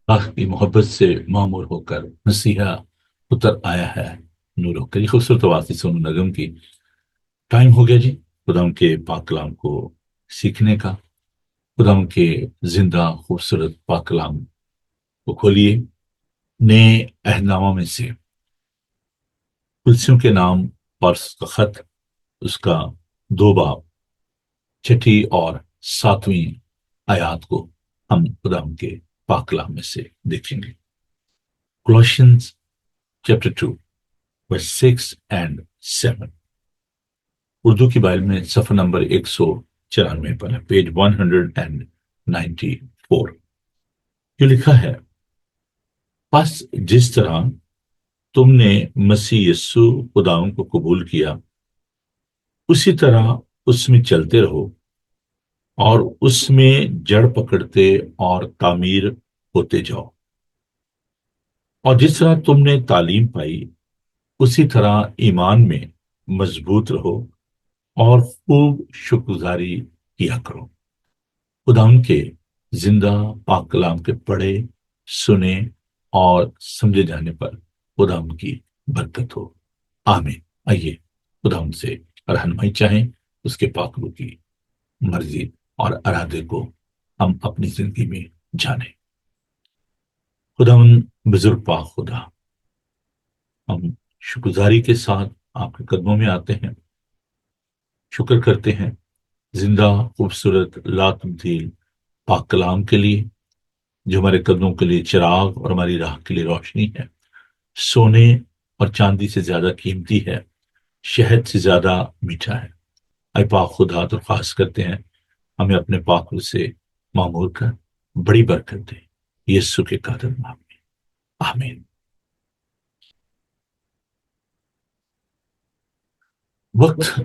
اللہ کی محبت سے معمور ہو کر مسیحا اتر آیا ہے نور ہو کر۔ یہ خوبصورت آواز سونو نگم کی۔ ٹائم ہو گیا جی خدا ان کے پاک کلام کو سیکھنے کا۔ خدا ان کے زندہ خوبصورت پاک کلام کو کھولیے نئے عہد نامہ میں سے کلسیوں کے نام اور اس کا خط، اس کا 2 باب، چھٹی اور 7ویں آیات کو ہم خدا ان کے پاک کلام میں سے دیکھیں گے۔ Colossians chapter 2 verse 6 and 7۔ Urdu کی بائبل میں صفحہ نمبر 194 پر ہے، پیج 194۔ یہ لکھا ہے، پس جس طرح تم نے مسیح یسو خداوند کو قبول کیا، اسی طرح اس میں چلتے رہو اور اس میں جڑ پکڑتے اور تعمیر ہوتے جاؤ، اور جس طرح تم نے تعلیم پائی اسی طرح ایمان میں مضبوط رہو اور خوب شکرگزاری کیا کرو۔ خدا ان کے زندہ پاک کلام کے پڑھے، سنے اور سمجھے جانے پر خدا ان کی برکت ہو، آمین۔ آئیے خدا ان سے رہنمائی چاہیں، اس کے پاک روح کی مرضی اور ارادے کو ہم اپنی زندگی میں جانیں۔ خدا ان بزرگ پاک خدا، ہم شکرگزاری کے ساتھ آپ کے قدموں میں آتے ہیں، شکر کرتے ہیں زندہ خوبصورت لا تبدیل پاک کلام کے لیے، جو ہمارے قدموں کے لیے چراغ اور ہماری راہ کے لیے روشنی ہے، سونے اور چاندی سے زیادہ قیمتی ہے، شہد سے زیادہ میٹھا ہے۔ اے پاک خدا، درخواست کرتے ہیں ہمیں اپنے پاک روح سے معمور کر بڑی برکت دے، یسوع کے قادر نام میں، آمین۔ وقت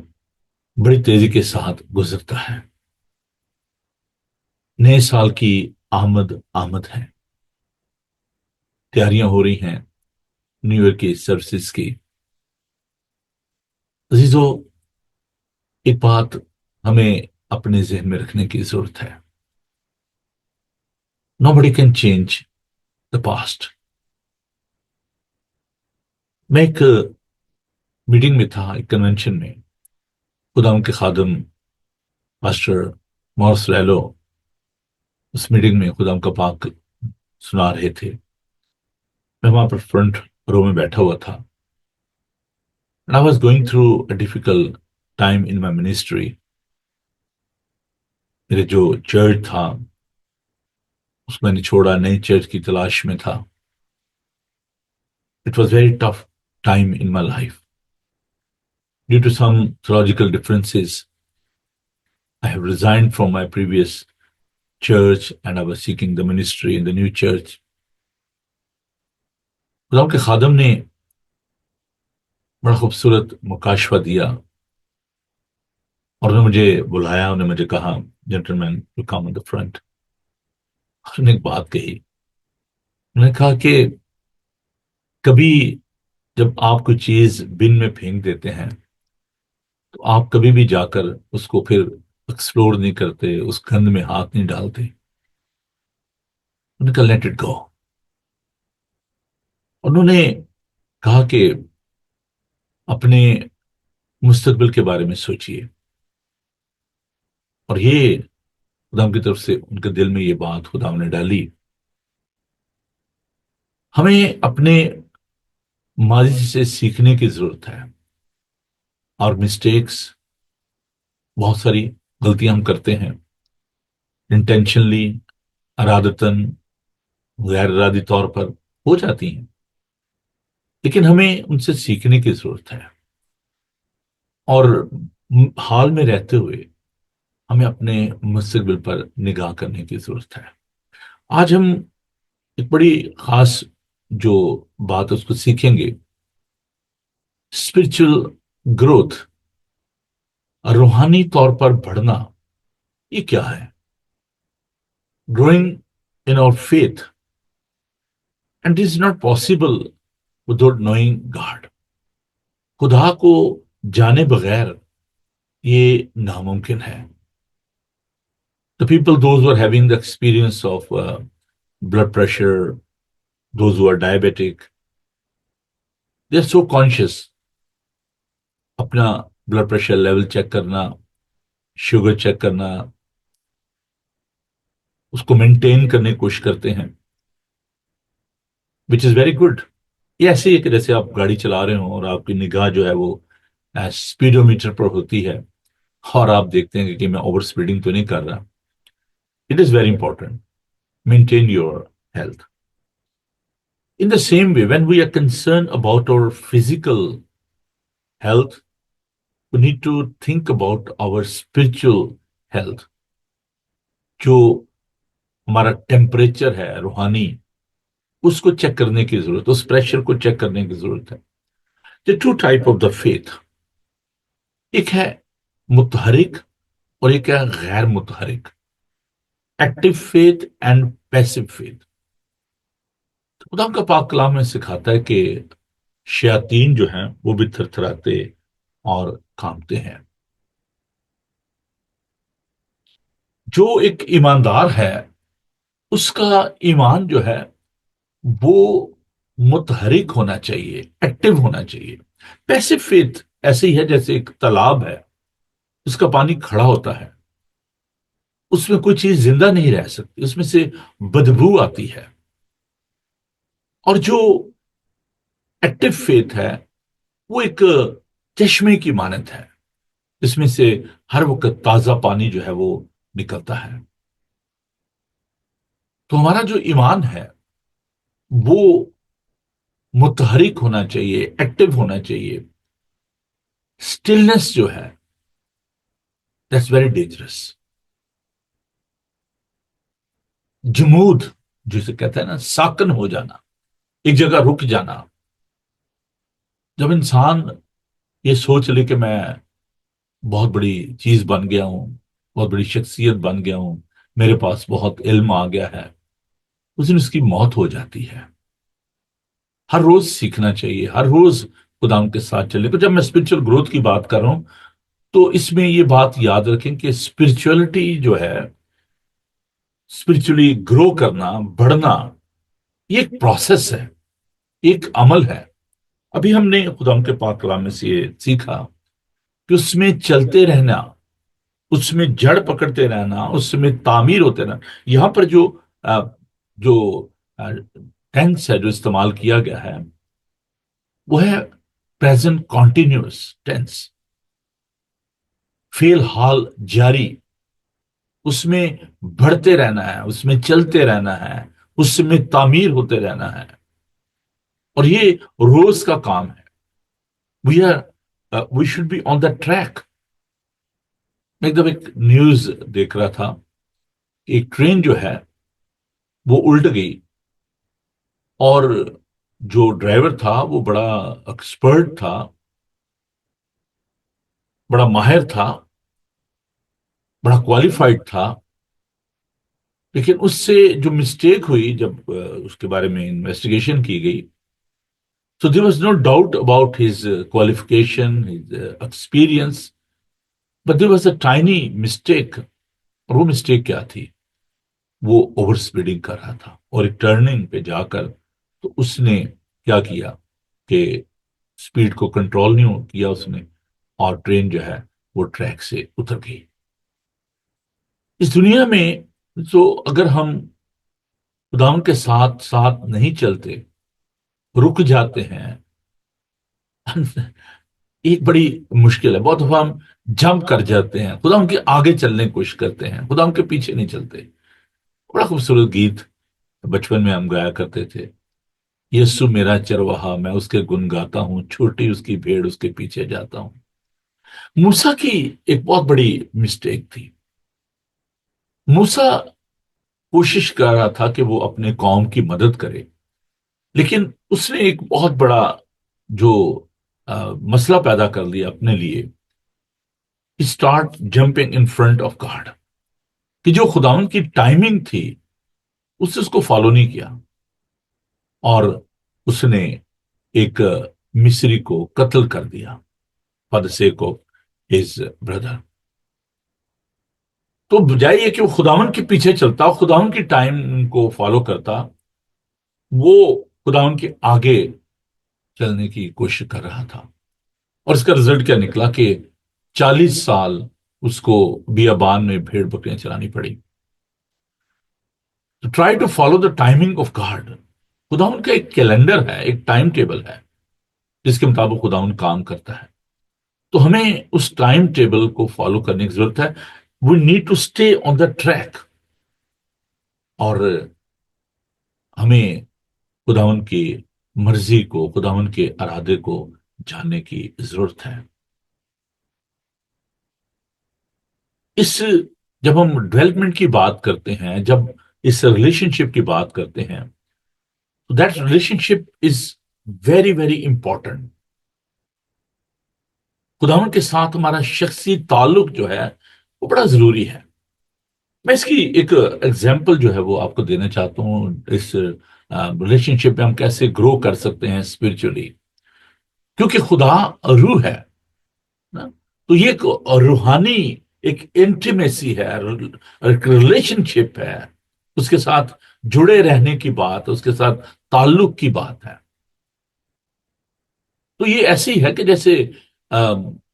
بڑی تیزی کے ساتھ گزرتا ہے، نئے سال کی آمد ہے، تیاریاں ہو رہی ہیں نیو ایئر کی سروسز کی۔ عزیزو، ایک بات ہمیں اپنے ذہن میں رکھنے کی ضرورت ہے، nobody can change the past۔ میں ایک میٹنگ میں تھا، ایک کنونشن میں، خدا ان کے خادم پاسٹر مورس لیلو اس میٹنگ میں خدا ان کا پاک سنا رہے تھے۔ میں وہاں پر فرنٹ رو میں بیٹھا ہوا تھا، and I was going through a difficult time in my ministry۔ میرے جو چرچ تھا اس میں نے چھوڑا، نئی چرچ کی تلاش میں تھا۔ It was very tough time in my life due to some theological differences۔ I have resigned from my previous church and I was seeking the ministry in the new church۔ خدا کے خادم نے بڑا خوبصورت مکاشفہ دیا، اور انہوں نے مجھے بلایا، انہوں نے مجھے کہا، gentlemen you come on the front. انہوں نے ایک بات کہی، انہوں نے کہا کہ کبھی جب آپ کوئی چیز بن میں پھینک دیتے ہیں تو آپ کبھی بھی جا کر اس کو پھر ایکسپلور نہیں کرتے، اس گند میں ہاتھ نہیں ڈالتے۔ انہوں نے کہا لیٹ اٹ گو۔ انہوں نے کہا کہ اپنے مستقبل کے بارے میں سوچئے، اور یہ خدا کی طرف سے ان کے دل میں یہ بات خدا نے ڈالی۔ ہمیں اپنے ماضی سے سیکھنے کی ضرورت ہے، اور مسٹیکس، بہت ساری غلطیاں ہم کرتے ہیں، انٹینشنلی، ارادتاً، غیر ارادی طور پر ہو جاتی ہیں، لیکن ہمیں ان سے سیکھنے کی ضرورت ہے، اور حال میں رہتے ہوئے ہمیں اپنے مستقبل پر نگاہ کرنے کی ضرورت ہے۔ آج ہم ایک بڑی خاص جو بات اس کو سیکھیں گے، اسپرچل گروتھ، روحانی طور پر بڑھنا، یہ کیا ہے؟ growing in our faith and it is not possible without knowing God۔ خدا کو جانے بغیر یہ ناممکن ہے۔ The people those who are having the experience of blood pressure, those who are diabetic, they are so conscious. اپنا blood pressure level check کرنا، sugar check کرنا، اس کو مینٹین کرنے کی کوشش کرتے ہیں، وچ از ویری گڈ. یہ ایسے ہی ہے کہ جیسے آپ گاڑی چلا رہے ہوں اور آپ کی نگاہ جو ہے وہ اسپیڈو میٹر پر ہوتی ہے اور آپ دیکھتے ہیں کہ میں اوور اسپیڈنگ تو نہیں کر رہا. It is very important. Maintain your health. In the same way, when we are concerned about our physical health, we need to think about our spiritual health. جو ہمارا ٹیمپریچر ہے روحانی، اس کو چیک کرنے کی ضرورت ہے، اس پریشر کو چیک کرنے کی ضرورت ہے. The two type of the faith. ایک ہے متحرک اور ایک ہے غیر متحرک. Active faith and passive faith. خدا کا پاک کلام میں سکھاتا ہے کہ شیاطین جو ہیں وہ بھی تھر تھراتے اور کانپتے ہیں. جو ایک ایماندار ہے اس کا ایمان جو ہے وہ متحرک ہونا چاہیے، ایکٹیو ہونا چاہیے. پیسو فیتھ ایسے ہی ہے جیسے ایک تالاب ہے، اس کا پانی کھڑا ہوتا ہے، اس میں کوئی چیز زندہ نہیں رہ سکتی، اس میں سے بدبو آتی ہے. اور جو ایکٹیو فیتھ ہے وہ ایک چشمے کی مانند ہے، اس میں سے ہر وقت تازہ پانی جو ہے وہ نکلتا ہے. تو ہمارا جو ایمان ہے وہ متحرک ہونا چاہیے، ایکٹیو ہونا چاہیے. اسٹلنس جو ہے دیٹس ویری ڈینجرس. جمود جسے کہتے ہیں نا، ساکن ہو جانا، ایک جگہ رک جانا. جب انسان یہ سوچ لے کہ میں بہت بڑی چیز بن گیا ہوں، بہت بڑی شخصیت بن گیا ہوں، میرے پاس بہت علم آ گیا ہے، اس دن اس کی موت ہو جاتی ہے. ہر روز سیکھنا چاہیے، ہر روز خدا کے ساتھ چلے. تو جب میں اسپرچل گروتھ کی بات کر رہا ہوں تو اس میں یہ بات یاد رکھیں کہ اسپرچولیٹی جو ہے، اسپرچولی گرو کرنا، بڑھنا، یہ ایک پروسیس ہے، ایک عمل ہے. ابھی ہم نے خدا کے پاک کلام میں سے یہ سیکھا کہ اس میں چلتے رہنا، اس میں جڑ پکڑتے رہنا، اس میں تعمیر ہوتے رہنا. یہاں پر جو ٹینس ہے جو استعمال کیا گیا ہے وہ ہے پریزنٹ کانٹینیوس ٹینس، فعل حال جاری. اس میں بڑھتے رہنا ہے، اس میں چلتے رہنا ہے، اس میں تعمیر ہوتے رہنا ہے، اور یہ روز کا کام ہے. We should be on the track. میں ایک دم ایک نیوز دیکھ رہا تھا، ایک ٹرین جو ہے وہ الٹ گئی اور جو ڈرائیور تھا وہ بڑا ایکسپرٹ تھا، بڑا ماہر تھا، بڑا کوالیفائڈ تھا. لیکن اس سے جو مسٹیک ہوئی جب اس کے بارے میں انویسٹیگیشن کی گئی، so there was no doubt about his qualification, his experience, but there was a tiny mistake. اور وہ مسٹیک کیا تھی؟ وہ اوور سپیڈنگ کر رہا تھا، اور ایک ٹرننگ پہ جا کر تو اس نے کیا کیا کہ سپیڈ کو کنٹرول نہیں کیا اس نے، اور ٹرین جو ہے وہ ٹریک سے اتر گئی. اس دنیا میں تو اگر ہم خدا کے ساتھ ساتھ نہیں چلتے، رک جاتے ہیں، ایک بڑی مشکل ہے. بہت دفعہ ہم جمپ کر جاتے ہیں، خدا ان کے آگے چلنے کی کوشش کرتے ہیں، خدا ان کے پیچھے نہیں چلتے. بڑا خوبصورت گیت بچپن میں ہم گایا کرتے تھے، یسو میرا چرواہا میں اس کے گن گاتا ہوں، چھوٹی اس کی بھیڑ اس کے پیچھے جاتا ہوں. موسیٰ کی ایک بہت بڑی مسٹیک تھی. موسیٰ کوشش کر رہا تھا کہ وہ اپنے قوم کی مدد کرے، لیکن اس نے ایک بہت بڑا جو مسئلہ پیدا کر لیا اپنے لیے. Start jumping in front of God, کہ جو خداوند کی ٹائمنگ تھی اس کو فالو نہیں کیا، اور اس نے ایک مصری کو قتل کر دیا for the sake of his brother. تو بجائے یہ کہ وہ خداون کے پیچھے چلتا، خداون کی ٹائم کو فالو کرتا، وہ خداون کے آگے چلنے کی کوشش کر رہا تھا. اور اس کا رزلٹ کیا نکلا کہ 40 سال اس کو بیابان میں بھیڑ بکریاں چلانی پڑی. Try to follow the timing of God. خداون کا ایک کیلنڈر ہے، ایک ٹائم ٹیبل ہے جس کے مطابق خداون کام کرتا ہے. تو ہمیں اس ٹائم ٹیبل کو فالو کرنے کی ضرورت ہے. We need to stay on the track. اور ہمیں خداون کی مرضی کو، خداون کے ارادے کو جاننے کی ضرورت ہے. اس جب ہم ڈیولپمنٹ کی بات کرتے ہیں، جب اس ریلیشن شپ کی بات کرتے ہیں، that relation ship is very very important. خداوند کے ساتھ ہمارا شخصی تعلق جو ہے وہ بڑا ضروری ہے. میں اس کی ایک ایگزامپل جو ہے وہ آپ کو دینا چاہتا ہوں. اس ریلیشن شپ میں ہم کیسے گرو کر سکتے ہیں اسپرچولی، کیونکہ خدا روح ہے نا. تو یہ ایک روحانی ایک انٹیمیسی ہے، ایک ریلیشن شپ ہے. اس کے ساتھ جڑے رہنے کی بات، اس کے ساتھ تعلق کی بات ہے. تو یہ ایسی ہے کہ جیسے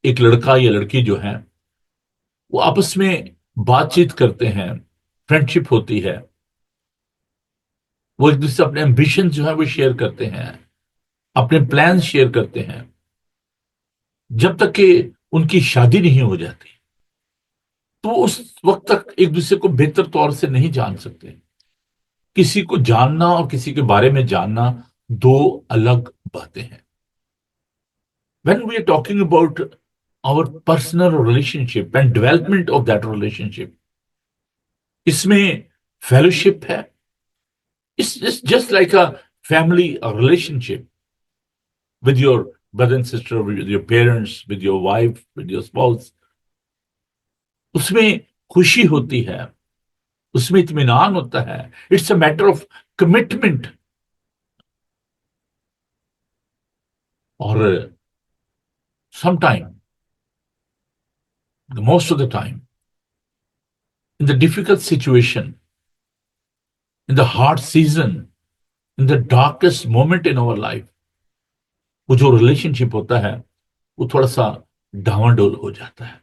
ایک لڑکا یا لڑکی جو ہے وہ آپس میں بات چیت کرتے ہیں، فرینڈ شپ ہوتی ہے، وہ ایک دوسرے سے اپنے ایمبیشن جو ہے وہ شیئر کرتے ہیں، اپنے پلان شیئر کرتے ہیں. جب تک کہ ان کی شادی نہیں ہو جاتی تو اس وقت تک ایک دوسرے کو بہتر طور سے نہیں جان سکتے. کسی کو جاننا اور کسی کے بارے میں جاننا دو الگ باتیں ہیں. When we are talking about our personal relationship and development of that relationship, اس میں fellowship ہے. It's just like a family a relationship with your brother and sister, with your parents, with your wife, with your spouse. اس میں خوشی ہوتی ہے، اس میں اطمینان ہوتا ہے. It's a matter of commitment. اور sometime, most of the time, in the difficult situation, in the hard season, in the darkest moment in our life, وہ جو ریلیشن شپ ہوتا ہے وہ تھوڑا سا ڈاواں ڈول ہو جاتا ہے.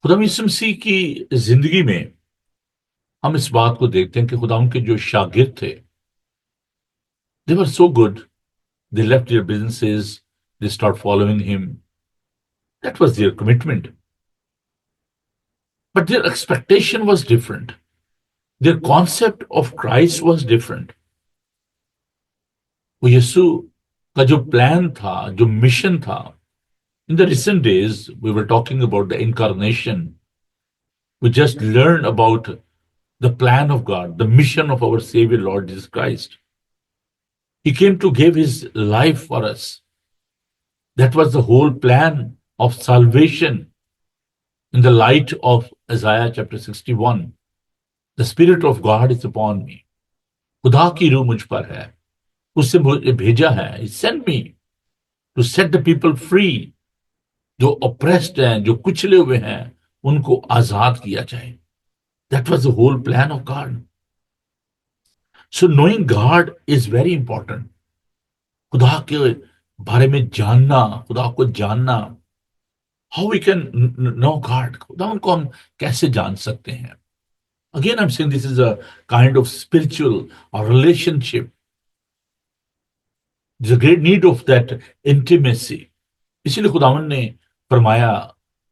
خدا یسوع مسیح کی زندگی میں ہم اس بات کو دیکھتے ہیں کہ خدا ان کے جو شاگرد تھے، they were so good, they left their businesses, they start following him. That was their commitment. But their expectation was different. Their concept of Christ was different. وہ یسوع کا جو پلان تھا، جو مشن تھا. In the recent days, we were talking about the incarnation. We just learned about the plan of God, the mission of our Savior Lord Jesus Christ. He came to give his life for us. That was the whole plan of salvation in the light of Isaiah chapter 61. The Spirit of God is upon me. خدا کی روح مجھ پر ہے، اس سے مجھے بھیجا ہے. He sent me to set the people free. جو oppressed ہیں، جو کچلے ہوئے ہیں، ان کو آزاد کیا جائے. That was the whole plan of God. So knowing God is very important. خدا کے بارے میں جاننا، خدا کو جاننا. How we can know God? خدا ان کو ہم کیسے جان سکتے ہیں؟ Again, I'm saying this is a kind of spiritual or relationship. There's a great need of that intimacy. اسی لیے خداوند نے فرمایا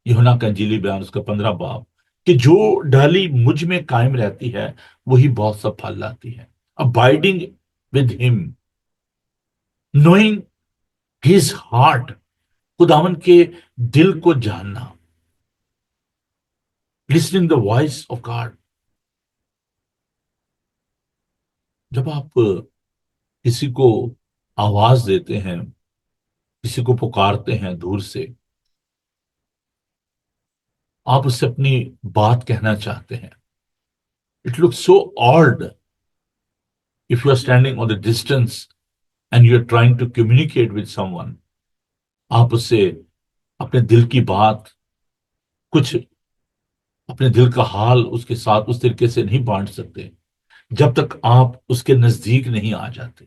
یوحنا کا انجیلی بیان اس کا 15 باب کہ جو ڈالی مجھ میں قائم رہتی ہے وہی بہت سا پھل لاتی ہے. Abiding with him, knowing his heart, خداوند کے دل کو جاننا. Listening the voice of God. جب آپ کسی کو آواز دیتے ہیں، کسی کو پکارتے ہیں دور سے، آپ اس سے اپنی بات کہنا چاہتے ہیں. It looks so odd if you are standing on the distance and you are trying to communicate with someone. آپ اس سے اپنے دل کی بات کچھ اپنے دل کا حال اس کے ساتھ اس طریقے سے نہیں بانٹ سکتے جب تک آپ اس کے نزدیک نہیں آ جاتے،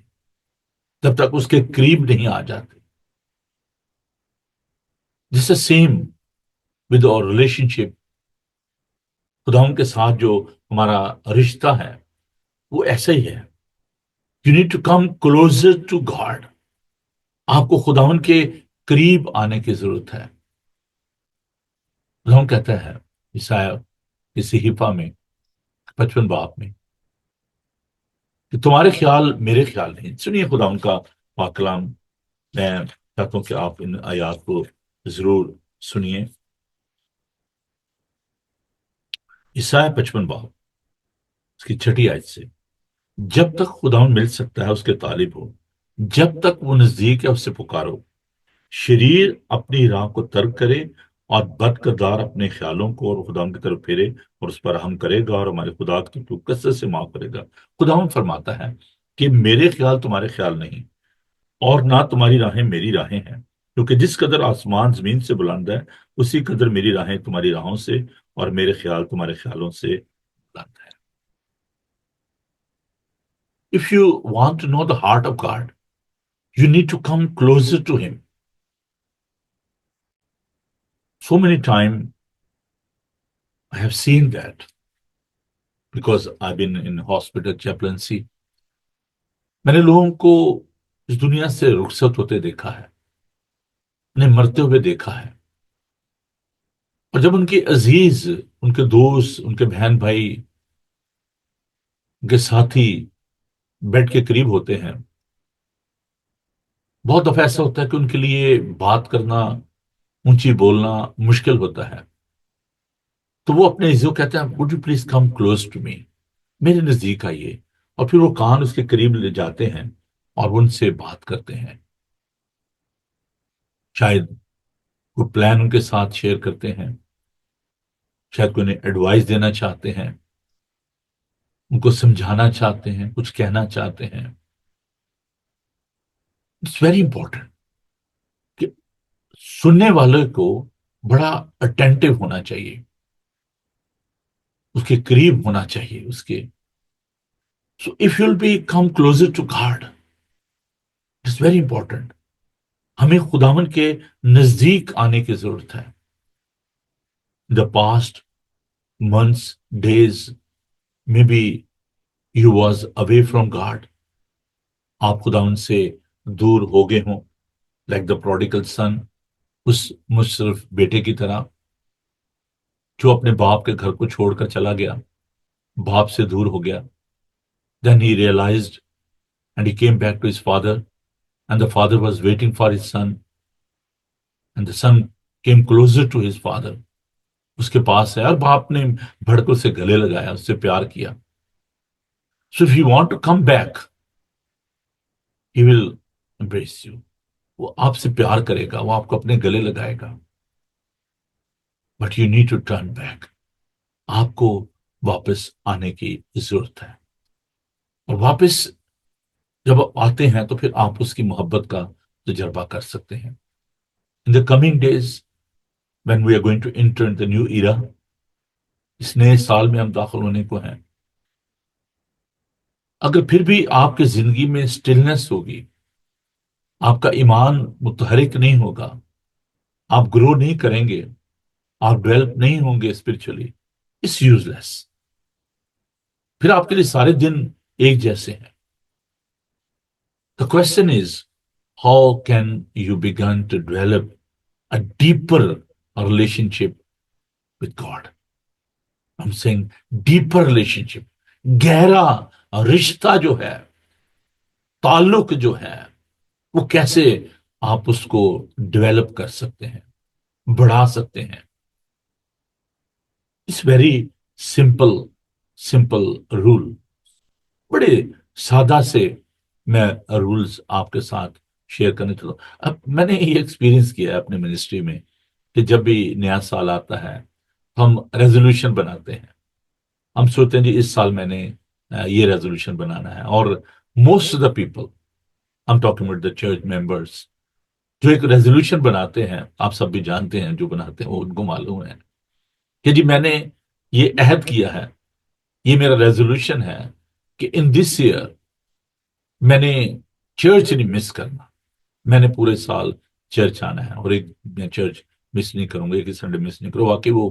جب تک اس کے قریب نہیں آ جاتے. جس سیم ود اور ریلیشن شپ، خداوند کے ساتھ جو ہمارا رشتہ ہے وہ ایسا ہی ہے. You need to come closer to God. آپ کو خداوند کے قریب آنے کی ضرورت ہے. خداوند کہتا ہے عیسائیہ کی صحیفہ میں 55 باب میں کہ تمہارے خیال میرے خیال نہیں. سنیے خداوند کا پاک کلام. میں چاہتا ہوں کہ آپ ان آیات کو ضرور سنیے. عیسائیہ 55 باب اس کی 6 آیت سے: جب تک خداوند مل سکتا ہے اس کے طالب ہو، جب تک وہ نزدیک ہے اس سے پکارو. شریر اپنی راہ کو ترک کرے اور بد کردار اپنے خیالوں کو اور خداوند کی طرف پھیرے اور اس پر رحم کرے گا اور ہمارے خدا کی تو کثرت سے معاف کرے گا. خداوند فرماتا ہے کہ میرے خیال تمہارے خیال نہیں اور نہ تمہاری راہیں میری راہیں ہیں، کیونکہ جس قدر آسمان زمین سے بلند ہے اسی قدر میری راہیں تمہاری راہوں سے اور میرے خیال تمہارے خیالوں سے بلند ہے. If you want to know the heart of God, you need to come closer to Him. So many times I have seen that because I've been in hospital chaplaincy. میں نے لوگوں کو اس دنیا سے رخصت ہوتے دیکھا ہے، انہیں مرتے ہوئے دیکھا ہے، اور جب ان کے عزیز، ان کے دوست، ان کے بہن بھائی، ان کے ساتھی بیڈ کے قریب ہوتے ہیں، بہت دفعہ ایسا ہوتا ہے کہ ان کے لیے بات کرنا، اونچی بولنا مشکل ہوتا ہے. تو وہ اپنے عزیزوں کو کہتے ہیں would you please come close to me، میرے نزدیک آئیے. اور پھر وہ کان اس کے قریب لے جاتے ہیں اور ان سے بات کرتے ہیں. شاید وہ پلان ان کے ساتھ شیئر کرتے ہیں، شاید کوئی انہیں ایڈوائس دینا چاہتے ہیں، ان کو سمجھانا چاہتے ہیں، کچھ کہنا چاہتے ہیں. اٹس ویری امپورٹنٹ کہ سننے والے کو بڑا اٹینٹو ہونا چاہیے، اس کے قریب ہونا چاہیے اس کے. So if you'll become closer to God, it's very important. ہمیں خداوند کے نزدیک آنے کی ضرورت ہے. The past months, days, maybe you was away from God. آپ خداوند سے دور ہو گئے ہوں like the prodigal son، اس مصرف بیٹے کی طرح جو اپنے باپ کے گھر کو چھوڑ کر چلا گیا، باپ سے دور ہو گیا. Then he realized and he came back to his father and the father was waiting for his son and the son came closer to his father. اس کے پاس ہے اور باپ نے بھڑک سے گلے لگایا، اس سے پیار کیا. So if you want to come back, he will embrace you. وہ آپ سے پیار کرے گا، وہ آپ کو اپنے گلے لگائے گا. But you need to turn back. آپ کو واپس آنے کی ضرورت ہے. اور واپس جب آپ آتے ہیں تو پھر آپ اس کی محبت کا تجربہ کر سکتے ہیں. In the coming days, when we are going to enter the new era، اس نئے سال میں ہم داخل ہونے کو ہیں، اگر پھر بھی آپ کی زندگی میں سٹلنس ہوگی، آپ کا ایمان متحرک نہیں ہوگا، آپ گرو نہیں کریں گے، آپ ڈیولپ نہیں ہوں گے اسپرچولی، اٹس یوز لیس. پھر آپ کے لیے سارے دن ایک جیسے ہیں. The question is, how can you begin to develop a deeper relationship with God? I'm saying deeper relationship. گہرا رشتہ جو ہے، تعلق جو ہے، وہ کیسے آپ اس کو ڈیولپ کر سکتے ہیں، بڑھا سکتے ہیں. It's very simple rule. بڑے سادہ سے میں رولز آپ کے ساتھ شیئر کرنے چلوں. اب میں نے یہ ایکسپیرینس کیا ہے اپنے منسٹری میں کہ جب بھی نیا سال آتا ہے ہم ریزولوشن بناتے ہیں. ہم سوچتے ہیں جی اس سال میں نے یہ ریزولوشن بنانا ہے. اور موسٹ آف دا پیپل، ہم talking about the church members, جو ایک ریزولوشن بناتے ہیں، آپ سب بھی جانتے ہیں جو بناتے ہیں وہ ان کو معلوم ہے کہ جی میں نے یہ عہد کیا ہے، یہ میرا ریزولوشن ہے کہ ان دس ایئر میں نے چرچ نہیں مس کرنا، میں نے پورے سال چرچ آنا ہے، اور ایک میں چرچ مس نہیں کروں گا، ایک سنڈے مس نہیں کروں۔ واقعی وہ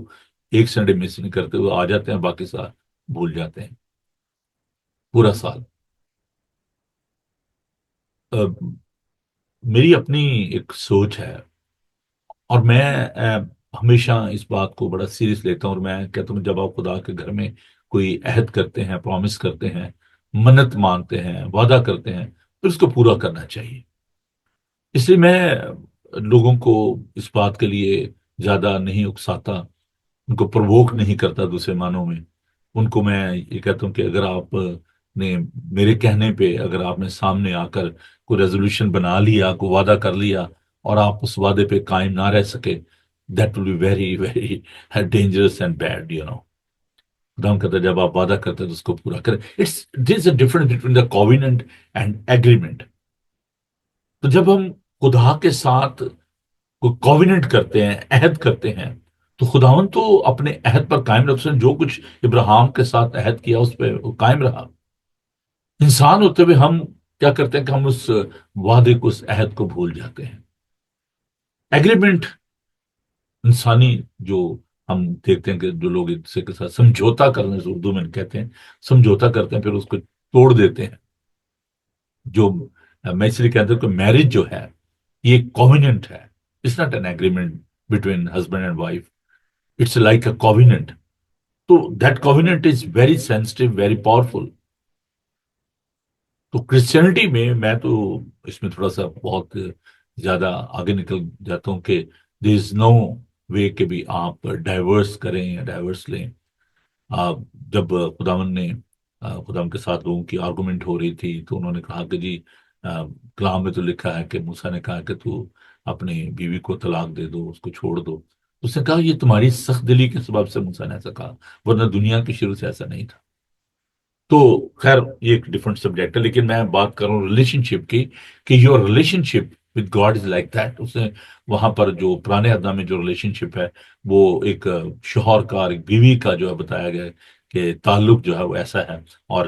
ایک سنڈے مس نہیں کرتے، وہ آ جاتے ہیں، باقی سال بھول جاتے ہیں پورا سال۔ میری اپنی ایک سوچ ہے، اور میں ہمیشہ اس بات کو بڑا سیریس لیتا ہوں، اور میں کہتا ہوں جب آپ خدا کے گھر میں کوئی عہد کرتے ہیں، پرومس کرتے ہیں، منت مانتے ہیں، وعدہ کرتے ہیں، تو اس کو پورا کرنا چاہیے۔ اس لیے میں لوگوں کو اس بات کے لیے زیادہ نہیں اکساتا، ان کو پرووک نہیں کرتا دوسرے معنوں میں۔ ان کو میں یہ کہتا ہوں کہ اگر آپ نے میرے کہنے پہ، اگر آپ نے سامنے آ کر کوئی ریزولوشن بنا لیا، کوئی وعدہ کر لیا، اور آپ اس وعدے پہ قائم نہ رہ سکے، that will be very very dangerous and bad, خدا ہم کہتا ہے جب آپ وعدہ کرتے ہیں تو اس کو پورا کریں۔ It's there is a difference between the covenant and agreement. تو جب ہم خدا کے ساتھ کوئی کوویننٹ کرتے ہیں، عہد کرتے ہیں، تو خداوند تو اپنے عہد پر قائم رکھتے ہیں۔ جو کچھ ابراہیم کے ساتھ عہد کیا اس پہ وہ قائم رہا۔ انسان ہوتے ہوئے ہم کیا کرتے ہیں کہ ہم اس وعدے کو، اس عہد کو بھول جاتے ہیں۔ ایگریمنٹ انسانی جو ہم دیکھتے ہیں کہ جو لوگ ایک دوسرے کے ساتھ سمجھوتا کرنے سے اردو میں کہتے ہیں، سمجھوتا کرتے ہیں، پھر اس کو توڑ دیتے ہیں۔ جو میں اس لیے کہتا ہوں کہ میرج جو ہے یہ ایک کوویننٹ ہے، it's not an agreement between husband and wife, it's like a covenant. تو that covenant is very sensitive, very powerful. تو کرسچینٹی میں تو اس میں تھوڑا سا بہت زیادہ آگے نکل جاتا ہوں کہ دیر از نو وے کہ بھی آپ ڈائیورس کریں یا ڈائیورس لیں۔ جب خداوند نے خداوند کے ساتھ لوگوں کی آرگومنٹ ہو رہی تھی، تو انہوں نے کہا کہ جی کلام میں تو لکھا ہے کہ موسیٰ نے کہا کہ تو اپنی بیوی کو طلاق دے دو، اس کو چھوڑ دو۔ اس نے کہا یہ تمہاری سخت دلی کے سبب سے موسیٰ نے ایسا کہا، ورنہ دنیا کی شروع سے ایسا نہیں تھا۔ تو خیر یہ ایک ڈفرنٹ سبجیکٹ ہے، لیکن میں بات کر رہا ہوں ریلیشن شپ کی، کہ your relationship with God is like that. اس نے وہاں پر جو پرانے عہد میں جو ریلیشن شپ ہے، وہ ایک شوہر کا اور ایک بیوی کا جو ہے بتایا گیا ہے کہ تعلق جو ہے وہ ایسا ہے۔ اور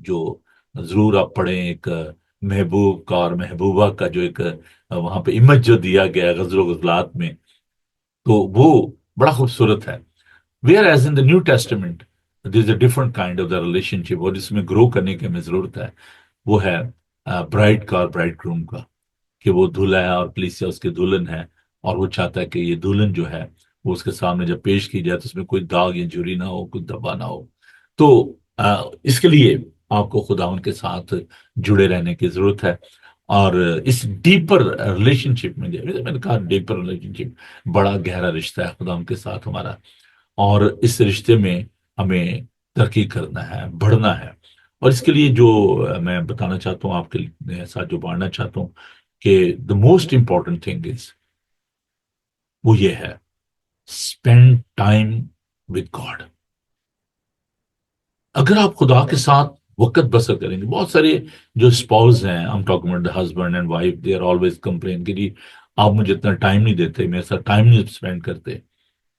جو ضرور آپ پڑھیں ایک محبوب کا اور محبوبہ کا جو ایک وہاں پہ امیج جو دیا گیا ہے غزل و غزلات میں، تو وہ بڑا خوبصورت ہے۔ Whereas in the New Testament there is a different kind of the relationship, اور اس میں گرو کرنے کی ہمیں ضرورت ہے۔ وہ ہے برائڈ کا اور برائڈ گروم کا، کہ وہ دلہا ہے اور کلیسیا اس کے دلہن ہے، اور وہ چاہتا ہے کہ یہ دلہن جو ہے وہ اس کے سامنے جب پیش کی جائے تو اس میں کوئی داغ یا جھری نہ ہو، کوئی دبا نہ ہو۔ تو اس کے لیے آپ کو خداوند کے ساتھ جڑے رہنے کی ضرورت ہے، اور اس ڈیپر ریلیشن شپ میں میں نے کہا ڈیپر ریلیشن شپ بڑا گہرا رشتہ ہے خداوند کے ساتھ ہمارا، اور اس رشتے میں ہمیں ترقی کرنا ہے، بڑھنا ہے۔ اور اس کے لیے جو میں بتانا چاہتا ہوں آپ کے ساتھ، جو بانٹنا چاہتا ہوں، کہ the most important thing is, وہ یہ ہے اسپینڈ ٹائم وتھ گاڈ۔ اگر آپ خدا کے ساتھ وقت بسر کریں گے، بہت سارے جو اسپاؤز ہیں، ہم talking about the husband and wife, they are always complain کہ جی آپ مجھے اتنا ٹائم نہیں دیتے، میرے ساتھ ٹائم نہیں اسپینڈ کرتے،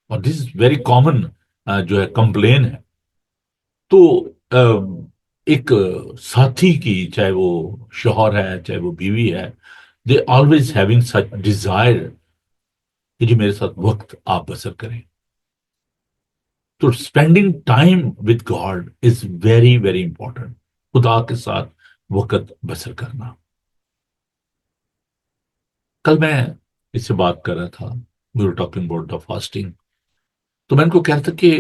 اور دس از ویری کامن جو ہے کمپلین ہے۔ تو ایک ساتھی کی، چاہے وہ شوہر ہے چاہے وہ بیوی ہے، they always having such Dzire کہ جی میرے ساتھ وقت آپ بسر کریں۔ تو spending time with God is very very important, خدا کے ساتھ وقت بسر کرنا۔ کل میں اس سے بات کر رہا تھا، we were talking about the fasting, تو میں ان کو کہتا کہ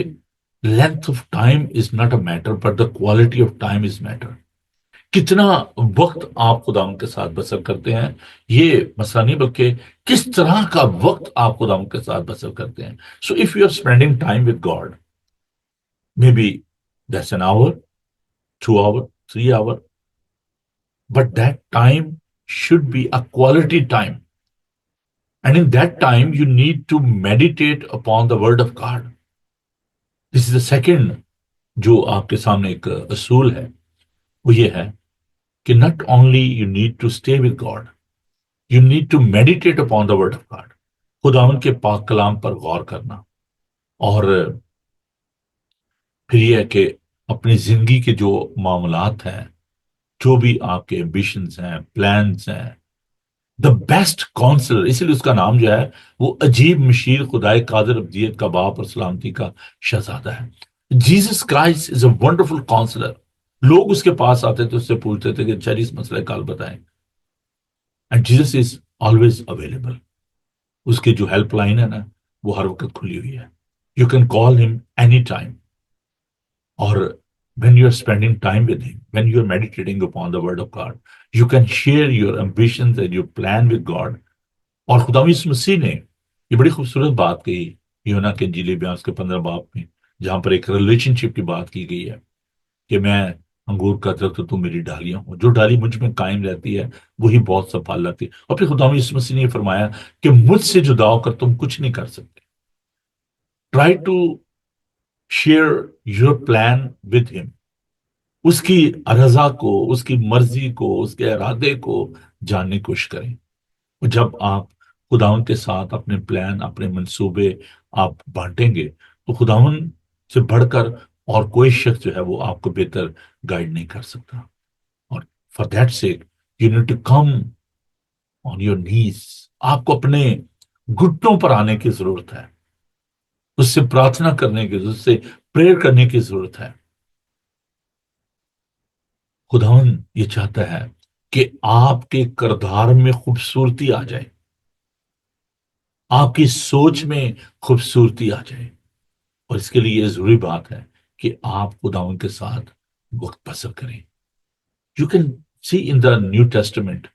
length of time is not a matter but the quality of time is matter. کتنا وقت آپ خداوند کے ساتھ بسر کرتے ہیں یہ مسئلہ نہیں، بلکہ کس طرح کا وقت آپ خداوند کے ساتھ بسر کرتے ہیں۔ So if you are spending time with God, maybe that's an hour, 2 hours, 3 hours, but that time should be a quality time. And in that time, you need to meditate upon the word of God. This is the second جو آپ کے سامنے ایک اصول ہے، وہ یہ ہے کہ not only you need to stay with God, you need to meditate upon the word of God. خداوند کے پاک کلام پر غور کرنا، اور پھر یہ ہے کہ اپنی زندگی کے جو معاملات ہیں، جو بھی آپ کے ایمبیشنز ہیں، پلانز ہیں، دا بیسٹ کاؤنسلر، اسی لیے اس کا نام جو ہے وہ عجیب مشیر خدائے قادر ابدیت کا باپ اور سلامتی کا شہزادہ ہے۔ Jesus Christ is a wonderful counsellor. لوگ اس کے پاس آتے تھے، اس سے پوچھتے تھے کہ چلیے اس مسئلہ کا حل بتائیں، and Jesus is always available. اس کی جو ہیلپ لائن ہے نا، وہ ہر وقت کھلی ہوئی ہے۔ یو کین کال ہم اینی ٹائم، اور when you are spending time with him, when you are meditating upon the word of God, you can share your ambitions and your plan with God. اور خدا یسوع مسیح نے یہ بڑی خوبصورت بات کہی یوحنا کے انجیل بیان اس کے 15 باب میں، جہاں پر ایک ریلیشن شپ کی بات کی گئی ہے کہ میں انگور کا درخت، تم میری ڈالیاں ہوں، جو ڈالی مجھ میں قائم رہتی ہے وہی بہت سا پھل لاتی ہے۔ اور پھر خدا یسوع مسیح نے یہ فرمایا کہ مجھ سے جدا ہو کر تم کچھ نہیں کر سکتے۔ Try to share your plan with him, اس کی رضا کو، اس کی مرضی کو، اس کے ارادے کو جاننے کی کوشش کریں۔ اور جب آپ خداوند کے ساتھ اپنے پلان، اپنے منصوبے آپ بانٹیں گے، تو خداوند سے بڑھ کر اور کوئی شخص جو ہے وہ آپ کو بہتر گائیڈ نہیں کر سکتا۔ اور for that sake you need to come on your knees, آپ کو اپنے گھٹنوں پر آنے کی ضرورت ہے، اس سے پرارتھنا کرنے کی، اس سے پریئر کرنے کی ضرورت ہے۔ خداوند یہ چاہتا ہے کہ آپ کے کردار میں خوبصورتی آ جائے، آپ کی سوچ میں خوبصورتی آ جائے، اور اس کے لیے یہ ضروری بات ہے کہ آپ خداوند کے ساتھ وقت بسر کریں۔ You can see in the New testament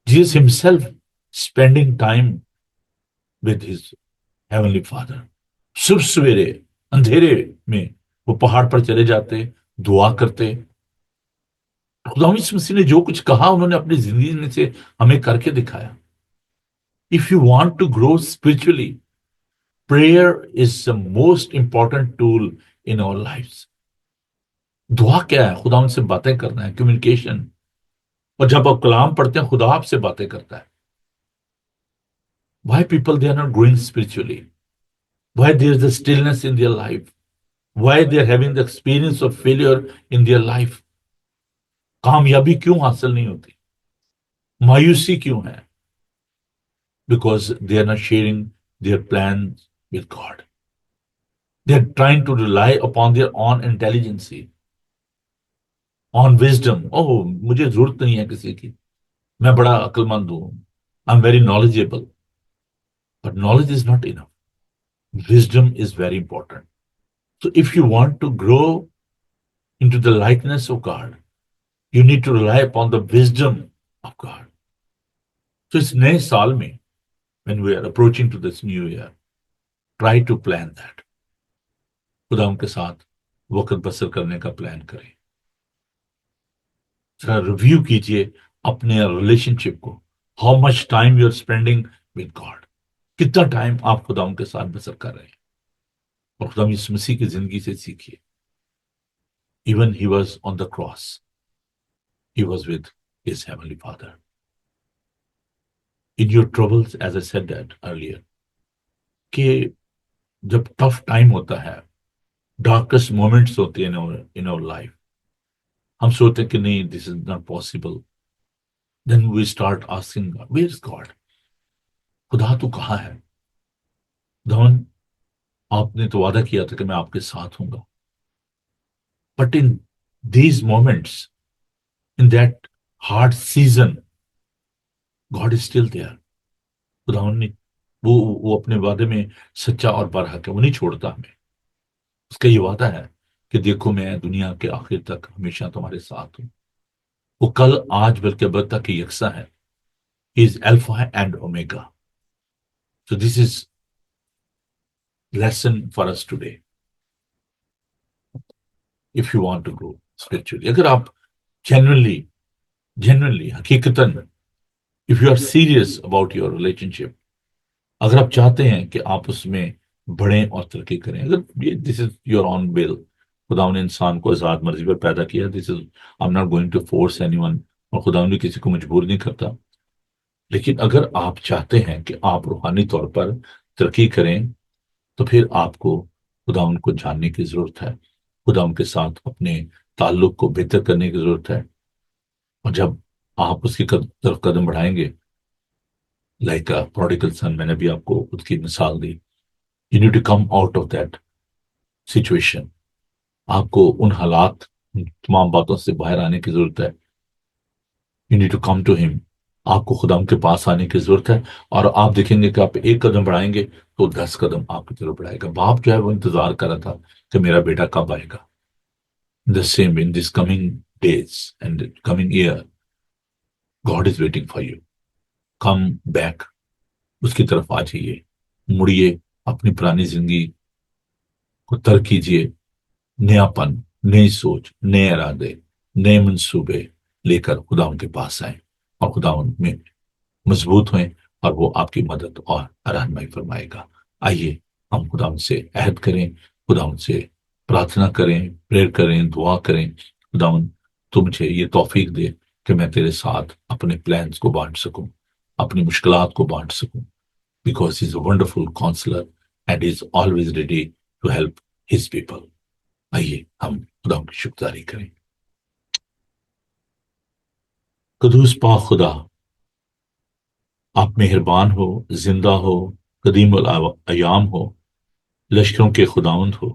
Jesus himself spending time with his heavenly father. صبح سویرے اندھیرے میں وہ پہاڑ پر چلے جاتے، دعا کرتے۔ خدا یسوع مسیح نے جو کچھ کہا انہوں نے اپنی زندگی میں سے ہمیں کر کے دکھایا۔ If you want to grow spiritually, prayer is the most important tool in our lives. دعا کیا ہے؟ خدا ان سے باتیں کرنا ہے، کمیونیکیشن۔ اور جب آپ کلام پڑھتے ہیں خدا آپ سے باتیں کرتا ہے۔ Why people they are not growing spiritually? Why there is a stillness in their life? Why they are having the experience of failure in their life? کامیابی کیوں حاصل نہیں ہوتی؟ مایوسی کیوں ہے؟ Because they are not sharing their plans with God. They are trying to rely upon their own intelligence, on wisdom. Oh, مجھے ضرورت نہیں ہے کسی کی، میں بڑا عقل مند ہوں، I'm very knowledgeable. But knowledge is not enough. Wisdom is very important. So if you want to grow into the likeness of God, you need to rely upon the wisdom of God. So اس نئے سال میں when we are approaching to this new year, try to plan that. خدا ان کے ساتھ وقت بسر کرنے کا پلان کریں۔ ذرا ریویو کیجئے اپنے ریلیشن شپ کو۔ How much time you are spending with God, کتنا ٹائم آپ خدا ان کے ساتھ بسر کر رہے ہیں۔ اور خدا یسوع مسیح کی زندگی سے سیکھیے۔ Even he was on the cross, he was with his heavenly father. In your troubles, as I said that earlier, کہ جب ٹف ٹائم ہوتا ہے، ڈارکسٹ مومنٹس ہوتے ہیں in our life، ہم سوچتے ہیں کہ نہیں this is not possible. Then we start asking God, where is God? خدا تو کہاں ہے؟ خداوند آپ نے تو وعدہ کیا تھا کہ میں آپ کے ساتھ ہوں گا۔ But in these moments, in that hard season, God is still there. خداوند نے وہ اپنے وعدے میں سچا اور برحق ہے، وہ نہیں چھوڑتا ہمیں۔ اس کا یہ وعدہ ہے کہ دیکھو میں دنیا کے آخر تک ہمیشہ تمہارے ساتھ ہوں۔ وہ کل آج بلکہ ابد تک یکساں ہے۔ He is Alpha and Omega. So this is lesson for us today. If you want to grow spiritually، اگر آپ genuinely حقیقتاً if you are serious about your relationship، اگر آپ چاہتے ہیں کہ آپ اس میں بڑھیں اور ترقی کریں، اگر this is your own will، خدا نے انسان کو آزاد مرضی پر پیدا کیا، I'm not going to force anyone، اور خدا نے کسی کو مجبور نہیں کرتا۔ لیکن اگر آپ چاہتے ہیں کہ آپ روحانی طور پر ترقی کریں، تو پھر آپ کو خدا ان کو جاننے کی ضرورت ہے، خدا ان کے ساتھ اپنے تعلق کو بہتر کرنے کی ضرورت ہے۔ اور جب آپ اس کی طرف قدم بڑھائیں گے، لائک پروڈیگل سن، میں نے بھی آپ کو اس کی مثال دی، you need to come out of that situation. آپ کو ان حالات، ان تمام باتوں سے باہر آنے کی ضرورت ہے۔ You need to come to him, آپ کو خدا کے پاس آنے کی ضرورت ہے۔ اور آپ دیکھیں گے کہ آپ ایک قدم بڑھائیں گے تو 10 قدم آپ کی طرف بڑھائے گا۔ باپ جو ہے وہ انتظار کر رہا تھا کہ میرا بیٹا کب آئے گا۔ The same in this coming days and coming year, God is waiting for you, come back, اس کی طرف آ جائیے، مڑیے، اپنی پرانی زندگی کو ترک کیجیے، نیا پن، نئی سوچ، نئے ارادے، نئے منصوبے لے کر خدا ان کے پاس آئیں، اور خدا ان میں مضبوط ہوئیں، اور وہ آپ کی مدد اور رہنمائی فرمائے گا۔ آئیے ہم خدا ان سے عہد کریں، خدا ان سے پرارتھنا کریں، پریئر کریں، دعا کریں، خدا ان تو مجھے یہ توفیق دے کہ میں تیرے ساتھ اپنے پلانز کو بانٹ سکوں، اپنی مشکلات کو بانٹ سکوں، because he is a wonderful counsellor and is always ready to help his people. آئیے ہم خدا کی شکرداری کریں۔ قدوس پاک خدا، آپ مہربان ہو، زندہ ہو، قدیم الایام ہو، لشکروں کے خداوند ہو۔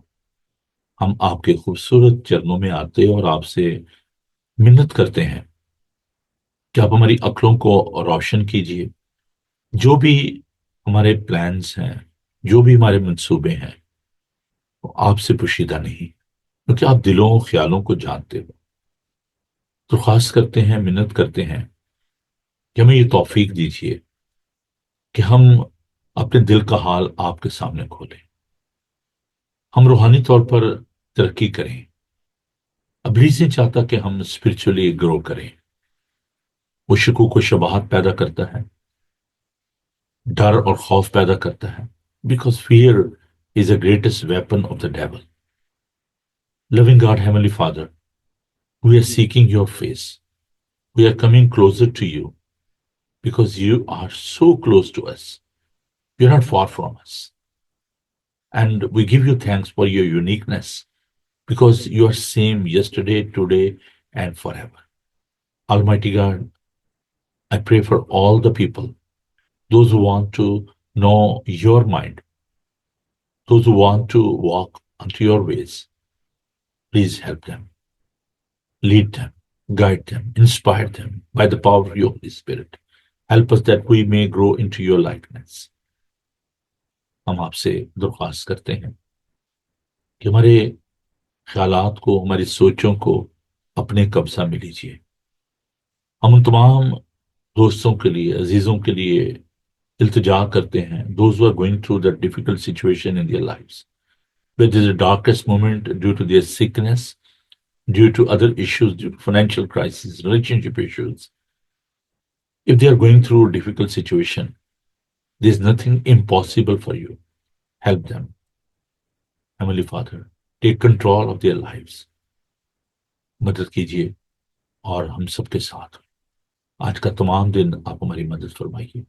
ہم آپ کے خوبصورت چرنوں میں آتے اور آپ سے منت کرتے ہیں کہ آپ ہماری عقلوں کو روشن کیجیے۔ جو بھی ہمارے پلانز ہیں، جو بھی ہمارے منصوبے ہیں، وہ آپ سے پوشیدہ نہیں، کیونکہ آپ دلوں خیالوں کو جانتے ہو۔ تو خاص کرتے ہیں، منت کرتے ہیں کہ ہمیں یہ توفیق دیجیے کہ ہم اپنے دل کا حال آپ کے سامنے کھولیں، ہم روحانی طور پر ترقی کریں۔ ابلیس نہیں چاہتا کہ ہم اسپرچولی گرو کریں، وہ شکوک و شبہات پیدا کرتا ہے، ڈر اور خوف پیدا کرتا ہے، because fear is a greatest weapon of the devil. Loving God heavenly father, we are seeking your face, we are coming closer to you, because you are so close to us. You're not far from us. And we give you thanks for your uniqueness, because you are same yesterday, today, and forever. Almighty God, I pray for all the people, those who want to know your mind, those who want to walk unto your ways. Please help them, lead them, guide them, inspire them by the power of your Holy Spirit. Help us that we may grow into your likeness. ہم آپ سے درخواست کرتے ہیں کہ ہمارے خیالات کو، ہماری سوچوں کو اپنے قبضہ میں لیجیے۔ ہم ان تمام دوستوں کے لیے، عزیزوں کے لیے التجا کرتے ہیں، those who are going through that difficult situation in their lives, where there is a darkest moment due to their sickness, due to other issues, due to financial crisis, relationship issues. If they are going through a difficult situation, there is nothing impossible for you. Help them. Heavenly Father, take control of their lives. مدد کیجیے اور ہم سب کے ساتھ آج کا تمام دن آپ ہماری مدد فرمائیے،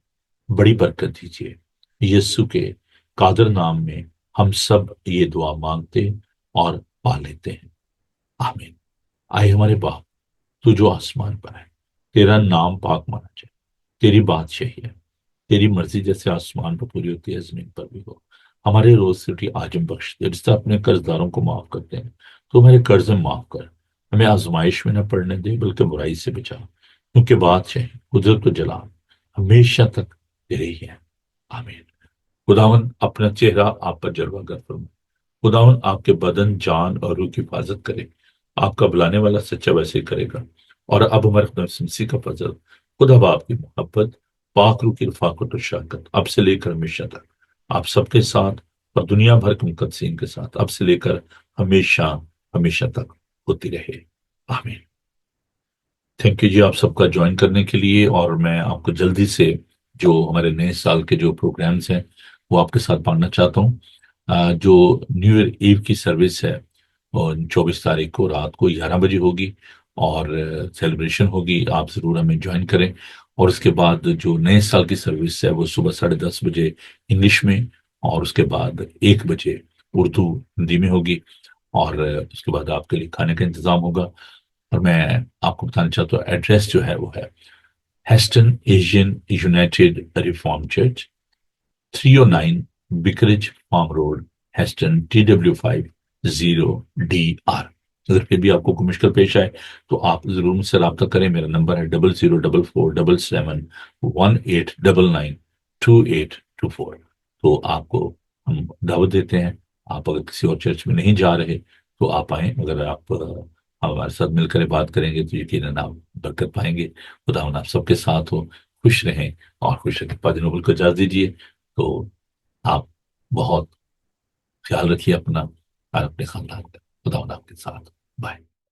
بڑی برکت دیجیے۔ یسوع کے قادر نام میں ہم سب یہ دعا مانگتے اور پا لیتے ہیں، آمین۔ آئے ہمارے باپ، تو جو آسمان پر ہے، تیرا نام پاک مانا جائے، تیری بادشاہی ہے، تیری مرضی جیسے آسمان پر پوری ہوتی ہے زمین پر بھی ہو۔ ہمارے روز روٹی آج ہم بخش دے، جس طرح اپنے قرض داروں کو معاف کرتے ہیں، تو ہمارے قرض معاف کر، ہمیں آزمائش میں نہ پڑنے دے بلکہ برائی سے بچا، کیونکہ بادشاہی، قدرت و جلال ہمیشہ تک تیرے ہی ہے، آمین۔ خداون اپنا چہرہ آپ پر جلوہ گر فرمائے، خداون آپ کے بدن، جان اور روح کی حفاظت کرے، آپ کا بلانے والا سچا ویسے کرے گا۔ اور اب ہمارے خدا مسیح کا فضل، خدا باپ کی محبت، پاک روح کی رفاقت و شراکت اب سے لے کر ہمیشہ تک آپ سب کے ساتھ اور دنیا بھر کے مقدسین کے ساتھ اب سے لے کر ہمیشہ ہمیشہ تک ہوتی رہے، آمین۔ تھینک یو جی آپ سب کا جوائن کرنے کے لیے، اور میں آپ کو جلدی سے جو ہمارے نئے سال کے جو پروگرامز ہیں وہ آپ کے ساتھ بانٹنا چاہتا ہوں۔ جو نیو ایئر ایو کی سروس ہے وہ 24 تاریخ کو رات کو 11 بجے ہوگی، اور سیلیبریشن ہوگی، آپ ضرور ہمیں جوائن کریں۔ اور اس کے بعد جو نئے سال کی سروس ہے وہ صبح 10:30 بجے انگلش میں، اور اس کے بعد 1 بجے اردو ہندی میں ہوگی، اور اس کے بعد آپ کے لیے کھانے کا انتظام ہوگا۔ اور میں آپ کو بتانا چاہتا ہوں ایڈریس جو ہے وہ ہے Heston Asian United Reform Church, 309 Buckridge farm road, Heston TW50DR۔ اگر پھر بھی آپ کو کوئی مشکل پیش آئے تو آپ ضرور مجھ سے رابطہ کریں۔ میرا نمبر ہے 00447718992824۔ تو آپ کو ہم دعوت دیتے ہیں، آپ اگر کسی اور چرچ میں نہیں جا رہے تو آپ آئیں۔ اگر آپ ہمارے ساتھ مل کر بات کریں گے تو یقیناً آپ برکت پائیں گے۔ خدا آپ سب کے ساتھ ہو، خوش رہیں اور خوش رہیں۔ پادری نوبل کو اجازت دیجیے۔ تو آپ بہت خیال رکھیے اپنا اور اپنے خاندان کا۔ خدا آپ کے ساتھ، بائے۔